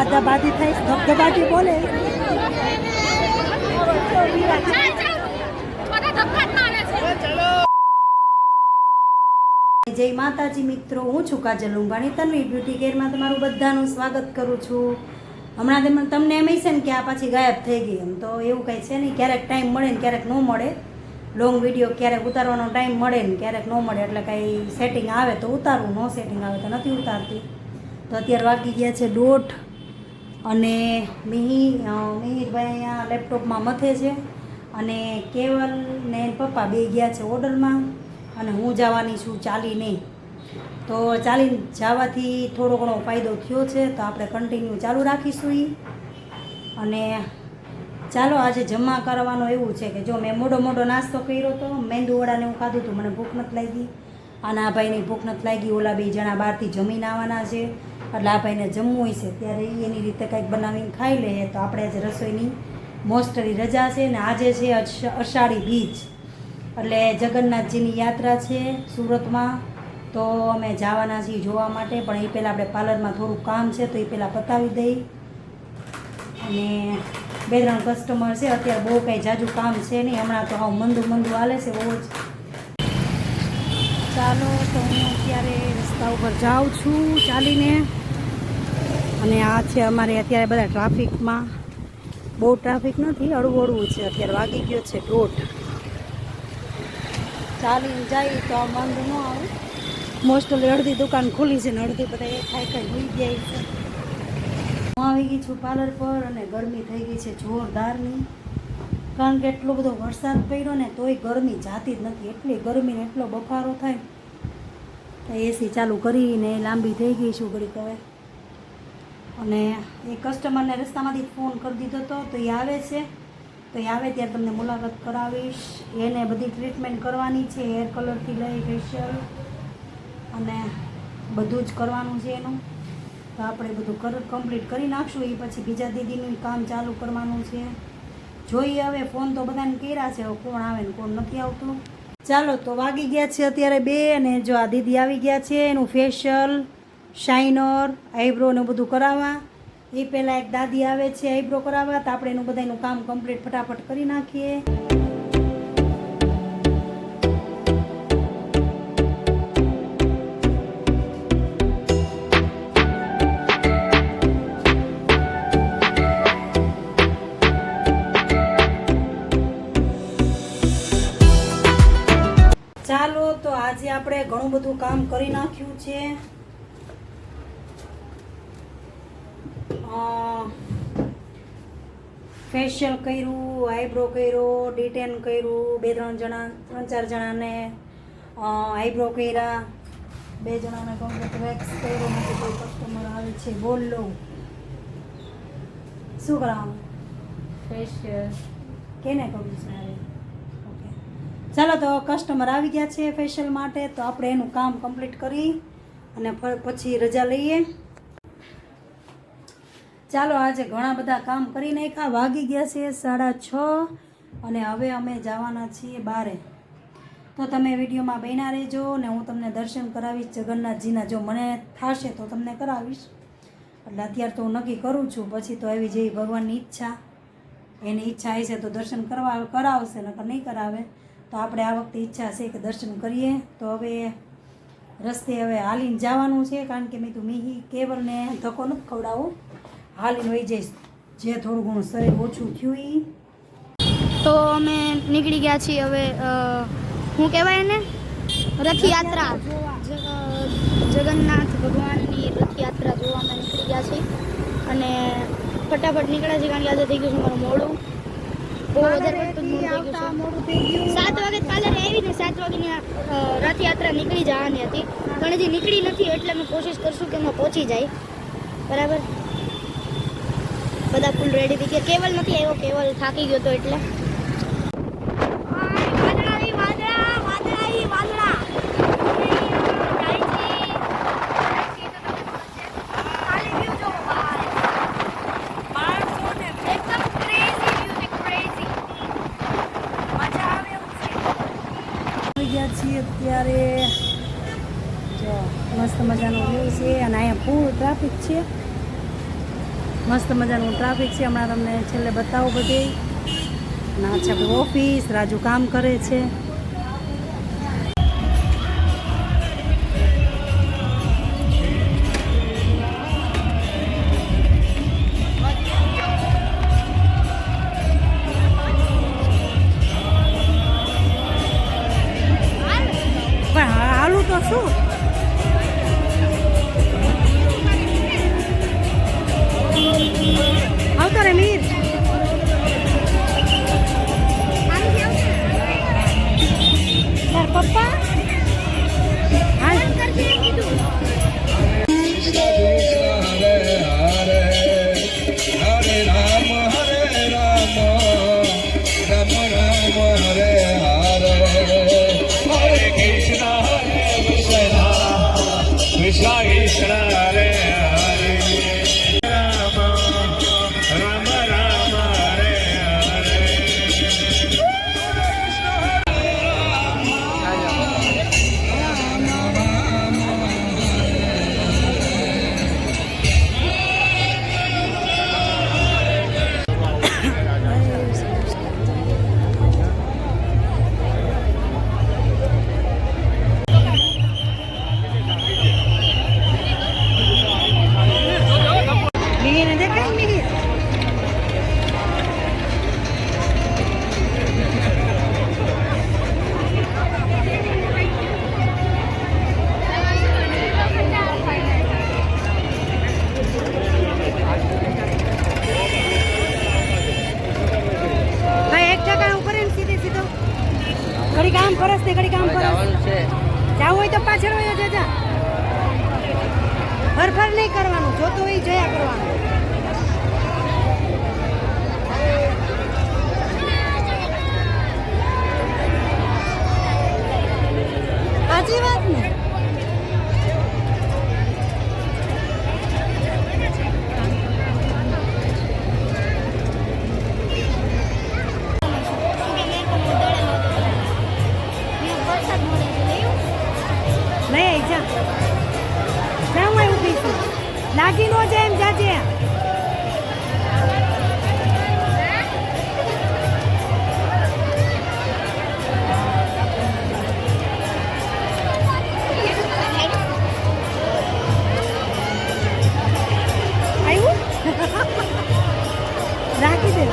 બાદાબાદી થાય ધબધબાટી બોલે જય માતાજી મિત્રો, હું છું કાજલ લુંબાણી. તન્વી બ્યુટી કેરમાં તમારું બધાનું સ્વાગત કરું છું. હમણાં તમને એમ હશે ને કે આ પાછી ગાયબ થઈ ગઈ, એમ તો એવું કંઈ છે નહીં. ક્યારેક ટાઈમ મળે ને ક્યારેક ન મળે. લોંગ વિડીયો ક્યારેક ઉતારવાનો ટાઈમ મળે ને ક્યારેક ન મળે, એટલે કાંઈ સેટિંગ આવે તો ઉતારવું, ન સેટિંગ આવે તો નથી ઉતારતી. તો અત્યારે વાગી ગયા છે 1:30 અને મિહિરભાઈ અહીંયા લેપટોપમાં મથે છે અને કેવલ ને પપ્પા બે ગયા છે ઓર્ડરમાં અને હું જવાની છું ચાલીને. તો ચાલીને જવાથી થોડો ઘણો ફાયદો થયો છે, તો આપણે કન્ટિન્યુ ચાલુ રાખીશું. અને ચાલો આજે જમા કરવાનો એવું છે કે જો મેં મોટો નાસ્તો કર્યો હતો, મેંદુવડાને હું ખાધું હતું, મને ભૂખ નથી લાગી અને આ ભાઈને ભૂખ નથી લાગી. ઓલા 2 જણા બહારથી જમીને આવવાના છે, એટલે આ ભાઈને જમવું હોય છે ત્યારે એની રીતે કંઈક બનાવીને ખાઈ લઈએ. તો આપણે આજે રસોઈની મોસ્ટલી રજા છે ને આજે છે અષાઢી બીજ, એટલે જગન્નાથજીની યાત્રા છે સુરતમાં. તો અમે જવાના છીએ જોવા માટે, પણ એ પહેલાં આપણે પાર્લરમાં થોડુંક કામ છે તો એ પહેલાં પતાવી દઈ. અને 2-3 કસ્ટમર છે, અત્યારે બહુ કંઈ જાજુ કામ છે નહીં, હમણાં તો મંદું હાલે છે બહુ જ. ચાલો તો હું અત્યારે રસ્તા ઉપર જાઉં છું ચાલીને. અને આ છે અમારે અત્યારે બધા ટ્રાફિકમાં, બહુ ટ્રાફિક નથી, હળવું છે. અત્યારે વાગી ગયો છે 1:30. ચાલીને જાય તો આ વાંધો ન આવે. મોસ્ટલી અડધી દુકાન ખુલી છે ને અડધી બધા ખાઈ હોઈ જાય છે. હું આવી ગઈ છું પાર્લર પર અને ગરમી થઈ ગઈ છે જોરદારની, કારણ કે એટલો બધો વરસાદ પડ્યો ને તોય ગરમી જાતી જ નથી. એટલી ગરમી ને એટલો બફારો થાય તો એસી ચાલુ કરીને લાંબી થઈ ગઈ છું ઘડીક હવે. અને એ કસ્ટમરને રસ્તામાંથી ફોન કરી દીધો હતો, તો એ આવે છે. તો એ આવે ત્યારે તમને મુલાકાત કરાવીશ. એને બધી ટ્રીટમેન્ટ કરવાની છે, હેર કલરથી લઈ ફેશિયલ અને બધું જ કરવાનું છે એનું. તો આપણે બધું કમ્પ્લીટ કરી નાખશું. એ પછી બીજા દીદીનું કામ ચાલુ કરવાનું છે. જોઈએ હવે, ફોન તો બધાને કર્યા છે, હવે કોણ આવે ને કોણ નથી આવતું. ચાલો તો વાગી ગયા છે અત્યારે 2 અને જો આ દીદી આવી ગયા છે એનું ફેશિયલ, શાઇનર, આઈબ્રો ને બધું કરાવવા. એ પહેલાં એક દાદી આવે છે આઈબ્રો કરાવવા, તો આપણે એનું બધાનું કામ કમ્પ્લીટ ફટાફટ કરી નાખીએ. ચાલો તો આજે આપણે ઘણું બધું કામ કરી નાખ્યું છે. ફેશિયલ કર્યું, આઈબ્રો કર્યો, ડિટેન કર્યું, 3-4 જણાને આઈબ્રો કર્યા, 2 જણાને કમ્પ્લીટ વેક્સ કર્યો. નથી કોઈ કસ્ટમર આવે છે, બોલ લો શું કરાવવાનું? ફેશિયલ કેને કરવું છે? ઓકે ચાલો તો કસ્ટમર આવી ગયા છે ફેશિયલ માટે, તો આપણે એનું કામ કમ્પ્લીટ કરી અને પછી રજા લઈએ. ચાલો આજે ઘણા બધા કામ કરી નાખ્યા. વાગી ગયા છે 6:30 અને હવે અમે જવાના છીએ બારે. તો તમે વિડીયોમાં બન્યા રહેજો ને હું તમને દર્શન કરાવીશ જગન્નાથજીના. જો મને થશે તો તમને કરાવીશ, એટલે અત્યારે તો હું નક્કી કરું છું, પછી તો એવી જેવી ભગવાનની ઈચ્છા, એની ઈચ્છા હશે તો દર્શન કરાવશે, નકર નહીં કરાવે. તો આપણે આ વખતે ઈચ્છા છે કે દર્શન કરીએ. તો હવે રસ્તે હવે હાલીને જવાનું છે, કારણ કે મેં તો કેવલને ધક્કો નથી ખવડાવો, હાલીને વહી જઈશ, જે થોડું ઘણું શરીર ઓછું થયું એ. તો અમે નીકળી ગયા છીએ હવે, શું કહેવાય ને, રથયાત્રા, જગન્નાથ ભગવાનની રથયાત્રા જોવા અમે નીકળી ગયા છીએ. અને ફટાફટ નીકળ્યા છે, કારણ કે આજે થઈ ગયું છે મારું મોડું, બહુ વધારે પડતું મોડું થઈ ગયું. 7 વાગે પાર્લરે આવીને 7 વાગ્યાની રથયાત્રા નીકળી જવાની હતી, પણ હજી નીકળી નથી, એટલે અમે કોશિશ કરશું કે અમે પહોંચી જાય. બરાબર, બધા ફૂલ રેડી થઈ ગયા. કેવલ નથી આવ્યો, કેવલ થાકી ગયો હતો એટલે. અત્યારે જો મસ્ત મજાનો વ્યૂ છે અને અહીંયા ફૂલ ટ્રાફિક છે. મસ્ત મજાનું ટ્રાફિક છે. હમણાં તમને છેલ્લે બતાવું બધે. ના છે આપણું ઓફિસ, રાજુ કામ કરે છે. પણ હાલું તો શું આવતો રે મીર. તાર પપ્પા હાલ ઘડી કામ કરસ ને ઘડી કામ કરસ જાવું હોય તો પાછળ હોય જજા. ફરફર નહીં કરવાનું, જોતું હોય જયા કરવાનું. સાચી વાત ને. લાગી નો જાય એમ જાજે. આવ્યું રાખી દે.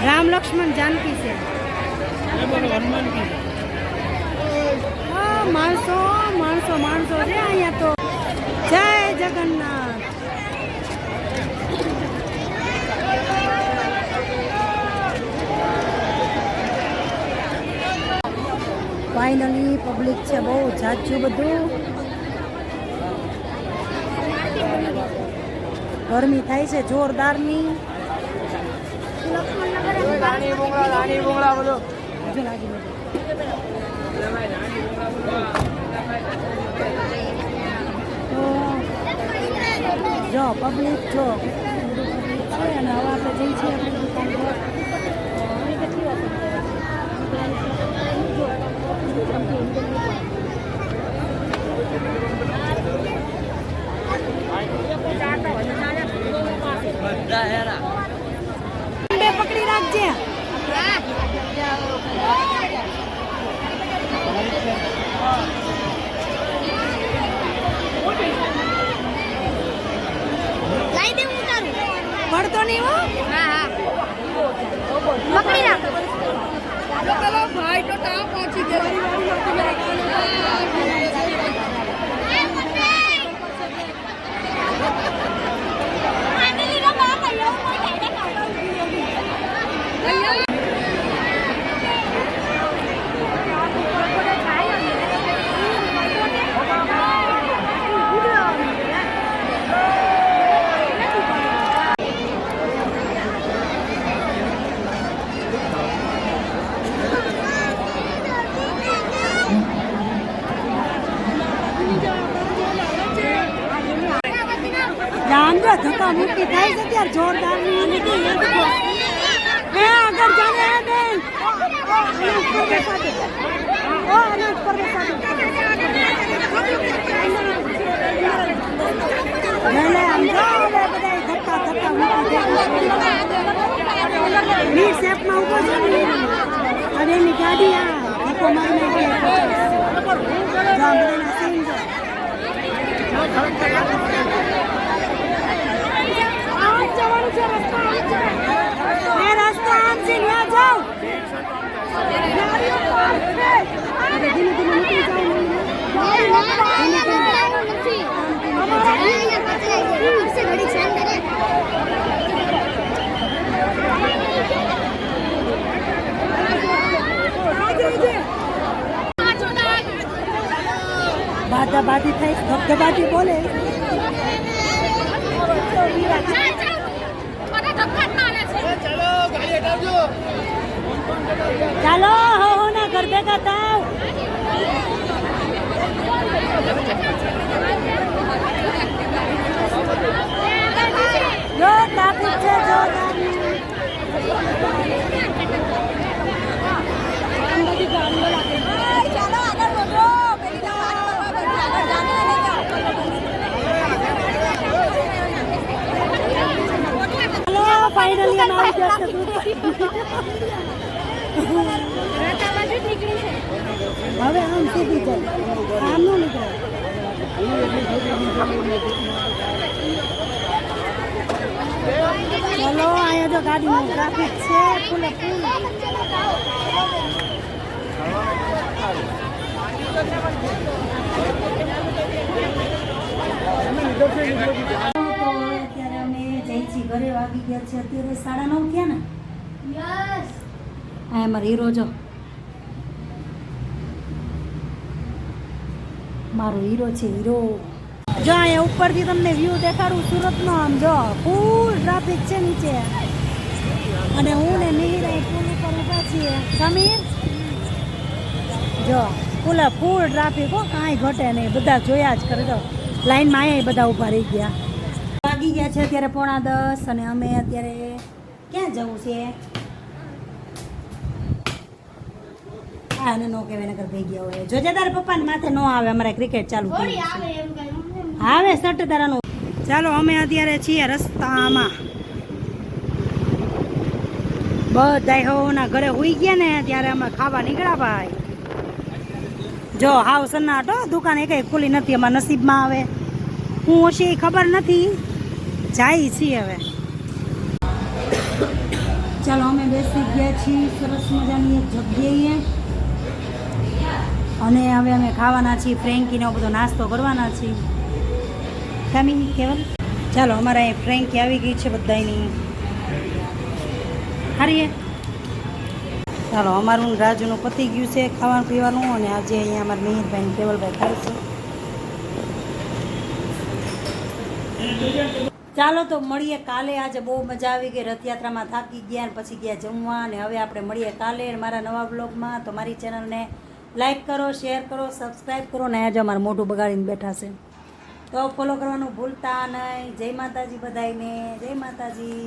राम लक्ष्मण जानकी से माणसो माणसो माणसो रे अहिया तो. जय जगन्नाथ. फाइनली पब्लिक છે બહુ જાજુ બધું. ગરમી થાય છે જોરદારની. રાણી બોંગળા બોલો જો પબ્લિક જો છે. અને હવે આપણે જઈ છીએ આપણી દુકાન પર. બે પકડી રાખજે. પડતો નહીં હો. પકડી રાખ. ભાઈ તો તા પહોંચી ગયો. જાન જો ધક્કા મુક્કી થાય છે ત્યારે જોરદાર ની मैं अगर जाने हैं बेन मैंने धक्का धक्का मीर सेफ में ऊपर अरे नी गाड़ी धक्को मारने के मैं रास्ता आपसे यहाँ जाओ धीमे धीमे निकल बाधा बाधी થઈ ધબધબાટી બોલે ચાલો હો ના ઘર ભેગા થાવ જો ટ્રાફિક છે જો ચાલો આગળ વધો फाइनली हम आ गए હવે આમ સીધી જાય આમ નો નીકળે ચલો અહીંયા જો ગાડીનો ટ્રાફિક છે ફૂલે ફૂલ અત્યારે અમે જઈછી ઘરે વાગી ગયા છે અત્યારે 9:30 થયા ને યસ આ અમારો હીરો જો મારો હીરો છે હીરો જો અહીંયા ઉપરથી તમને વ્યૂ દેખાડું સુરતનો આમ જો ફૂલ ટ્રાફિક છે નીચે અને હું ને મિહિર પુલ ઉપર ઊભા છીએ સમીર જો ફૂલ ટ્રાફિક હો કાંઈ ઘટે નહીં બધા જોયા જ કરે જો લાઈનમાં અહીંયા બધા ઊભા રહી ગયા વાગી ગયા છે અત્યારે 9:30 અને અમે અત્યારે ક્યાં જવું છે આને નો કહેવાય નગર થઈ ગયા હોય જોજે તારા પપ્પાને માથે નો આવે અમારે ક્રિકેટ ચાલુ કરી આવે સટ્ટારાનું ચાલો અમે અત્યારે છીએ રસ્તામાં બધા હોના ઘરે હોઈ ગયા ને ત્યારે અમે ખાવા નીકળ્યા ભાઈ જો હાવ સન્નાટો દુકાન એકઈ ખુલી નથી અમારા નસીબમાં આવે હું ઓછી ખબર નથી જાય છીએ હવે ચાલો અમે બેસી ગયા છીએ સરસ મજાની એક જગ્યાએ અને હવે અમે ખાવાના છીએ ફ્રેન્કીનો બધો નાસ્તો કરવાના છીએ કામી કેવલ ચાલો અમારા અહીં ફ્રેન્કી આવી ગઈ છે બધાની હારીએ ચાલો અમારું રાજુનું પતી ગયું છે ખાવાનું પીવાનું અને આજે અહીંયા અમારા મિહિરભાઈ કેવલભાઈ ખાય છે ચાલો તો મળીએ કાલે આજે બહુ મજા આવી ગઈ રથયાત્રામાં થાકી ગયા અને પછી ગયા જમવા અને હવે આપણે મળીએ કાલે મારા નવા બ્લોગમાં તો મારી ચેનલને લાઈક કરો શેર કરો સબસ્ક્રાઈબ કરો ને આજે અમારું મોઢું બગાડીને બેઠા છે તો ફોલો કરવાનું ભૂલતા નહીં જય માતાજી બધાઈને જય માતાજી